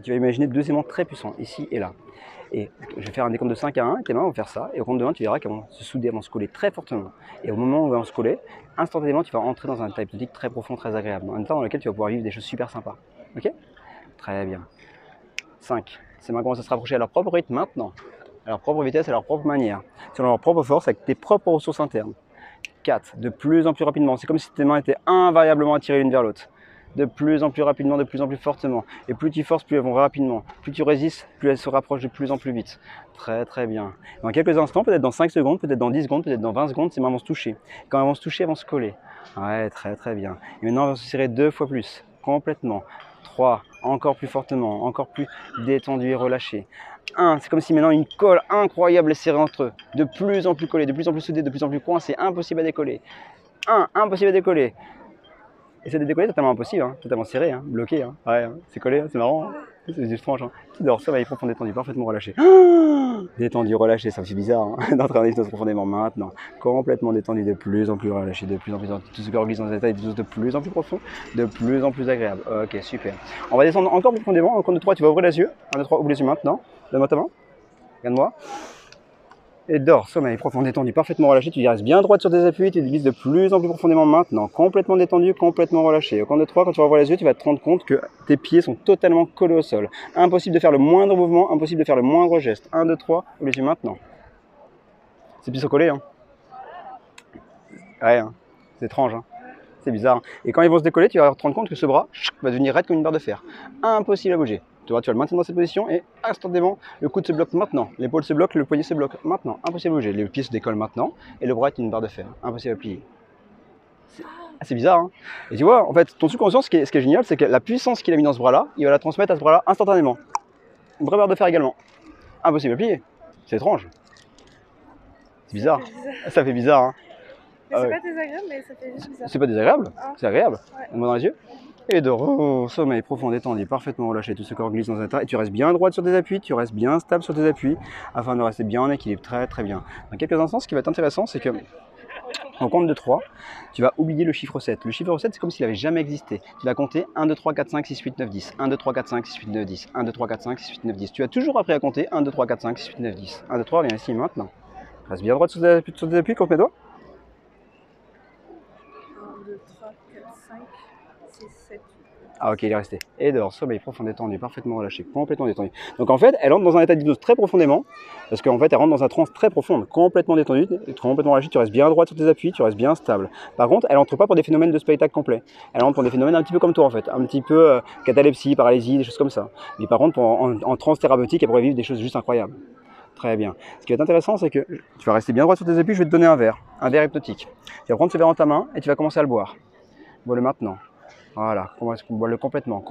Tu vas imaginer deux aimants très puissants, ici et là. Et je vais faire un décompte de 5 à 1, tes mains vont faire ça, et au compte de 1, tu verras qu'elles vont se souder, elles vont se coller très fortement. Et au moment où elles vont se coller, instantanément, tu vas entrer dans un état hypnotique très profond, très agréable, un état dans lequel tu vas pouvoir vivre des choses super sympas. Ok? Très bien. 5. Ces mains commencent à se rapprocher à leur propre rythme maintenant, à leur propre vitesse, à leur propre manière, selon leur propre force, avec tes propres ressources internes. 4. De plus en plus rapidement, c'est comme si tes mains étaient invariablement attirées l'une vers l'autre. De plus en plus rapidement, de plus en plus fortement. Et plus tu forces, plus elles vont rapidement. Plus tu résistes, plus elles se rapprochent de plus en plus vite. Très très bien. Dans quelques instants, peut-être dans 5 secondes, peut-être dans 10 secondes, peut-être dans 20 secondes, ces mains vont se toucher. Quand elles vont se toucher, elles vont se coller. Ouais, très très bien. Et maintenant, elles vont se serrer 2 fois plus, complètement. 3, encore plus fortement, encore plus détendu et relâché. 1, c'est comme si maintenant une colle incroyable est serrée entre eux. De plus en plus collés, de plus en plus soudés, de plus en plus coincés, impossible à décoller. 1, impossible à décoller. Et c'est de décoller totalement impossible, hein, totalement serré, hein, bloqué. Hein. Ouais, hein, c'est collé, hein, c'est marrant. Hein. C'est étrange. Hein. Tu dors, sommeil profond, détendu, parfaitement relâché. Détendu, relâché, ça fait bizarre. Hein, d'entrer en hypnose profondément maintenant. Complètement détendu, de plus en plus relâché, de plus en plus. Tout ce corps glisse dans un état de plus en plus profond, de plus en plus agréable. Ok, super. On va descendre encore plus profondément. Au compte de 3, tu vas ouvrir les yeux. 1, 2, 3, ouvre les yeux maintenant. Donne-moi ta main. Regarde-moi. Et dors, sommeil profond, détendu, parfaitement relâché, tu y restes bien droite sur tes appuis, tu te glisses de plus en plus profondément maintenant, complètement détendu, complètement relâché. Au compte de 3, quand tu vas ouvrir les yeux, tu vas te rendre compte que tes pieds sont totalement collés au sol. Impossible de faire le moindre mouvement, impossible de faire le moindre geste. 1, 2, 3, ouvre les yeux maintenant. Ces pieds sont collés, hein. Ouais, hein. C'est étrange, hein. C'est bizarre. Et quand ils vont se décoller, tu vas te rendre compte que ce bras va devenir raide comme une barre de fer. Impossible à bouger. Tu vas le maintenir dans cette position et instantanément, le coude se bloque maintenant. L'épaule se bloque, le poignet se bloque maintenant. Impossible à bouger. Les pieds se décollent maintenant et le bras est une barre de fer. Impossible à plier. C'est bizarre, hein. Et tu vois, en fait, ton subconscient, ce qui est génial, c'est que la puissance qu'il a mis dans ce bras-là, il va la transmettre à ce bras-là instantanément. Une vraie barre de fer également. Impossible à plier. C'est étrange. C'est bizarre. Ça fait bizarre, hein. Mais c'est pas désagréable, mais ça fait juste bizarre. C'est pas désagréable, c'est agréable. Ouais. Donne-moi dans les yeux. Et dors, sommeil profond, détendu, parfaitement relâché, tout ce corps glisse dans un état. Et tu restes bien droite sur tes appuis, tu restes bien stable sur tes appuis, afin de rester bien en équilibre, très très bien. Dans quelques instants, ce qui va être intéressant, c'est que, au compte de 3, tu vas oublier le chiffre 7. Le chiffre 7, c'est comme s'il n'avait jamais existé. Tu vas compter 1, 2, 3, 4, 5, 6, 8, 9, 10. 1, 2, 3, 4, 5, 6, 8, 9, 10. 1, 2, 3, 4, 5, 6, 8, 9, 10. Tu as toujours appris à compter 1, 2, 3, 4, 5, 6, 8, 9, 10. 1, 2, 3, viens ici maintenant. Reste bien droite sur tes appuis, compte mes doigts. 1, 2, 3, 4, 5, 6, 7, 8. Ah ok, il est resté. Et dehors, sommeil profond, détendu, parfaitement relâché, complètement détendu. Donc en fait, elle entre dans un état d'hypnose très profondément, parce qu'en fait, elle rentre dans un trance très profonde, complètement détendue, complètement relâchée, tu restes bien droite sur tes appuis, tu restes bien stable. Par contre, elle entre pas pour des phénomènes de spectacle complet. Elle entre pour des phénomènes un petit peu comme toi en fait, un petit peu catalepsie, paralysie, des choses comme ça. Mais par contre, en trance thérapeutique, elle pourrait vivre des choses juste incroyables. Très bien. Ce qui va être intéressant, c'est que tu vas rester bien droit sur tes appuis, je vais te donner un verre hypnotique. Tu vas prendre ce verre dans ta main et tu vas commencer à le boire. Bois-le maintenant. Voilà, bois-le complètement.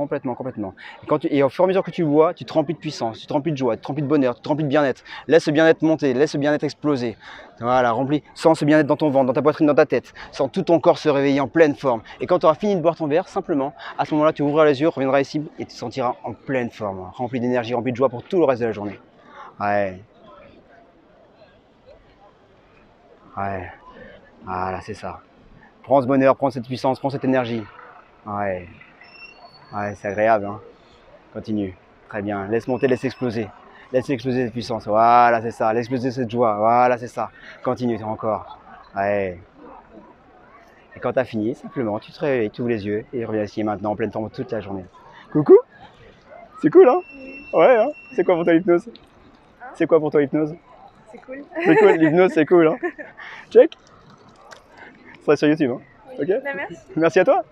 Et au fur et à mesure que tu bois, tu te remplis de puissance, tu te remplis de joie, tu te remplis de bonheur, tu te remplis de bien-être. Laisse ce bien-être monter, laisse ce bien-être exploser. Voilà, remplis, sens ce bien-être dans ton ventre, dans ta poitrine, dans ta tête. Sens tout ton corps se réveiller en pleine forme. Et quand tu auras fini de boire ton verre, simplement, à ce moment-là, tu ouvriras les yeux, reviendras ici et tu te sentiras en pleine forme, rempli d'énergie, rempli de joie pour tout le reste de la journée. Ouais. Ouais. Voilà, c'est ça. Prends ce bonheur, prends cette puissance, prends cette énergie. Ouais. Ouais, c'est agréable, hein. Continue. Très bien. Laisse monter, laisse exploser. Laisse exploser cette puissance. Voilà, c'est ça. Laisse exploser cette joie. Voilà, c'est ça. Continue encore. Ouais. Et quand tu as fini, simplement, tu te réveilles, tu ouvres les yeux et reviens ici maintenant en pleine forme toute la journée. Coucou. C'est cool, hein? Ouais, hein? C'est quoi pour toi l'hypnose? C'est quoi pour toi l'hypnose? C'est cool. C'est cool, l'hypnose, c'est cool, hein? Check. Ça sera sur YouTube, hein? Ok? Merci. Merci à toi.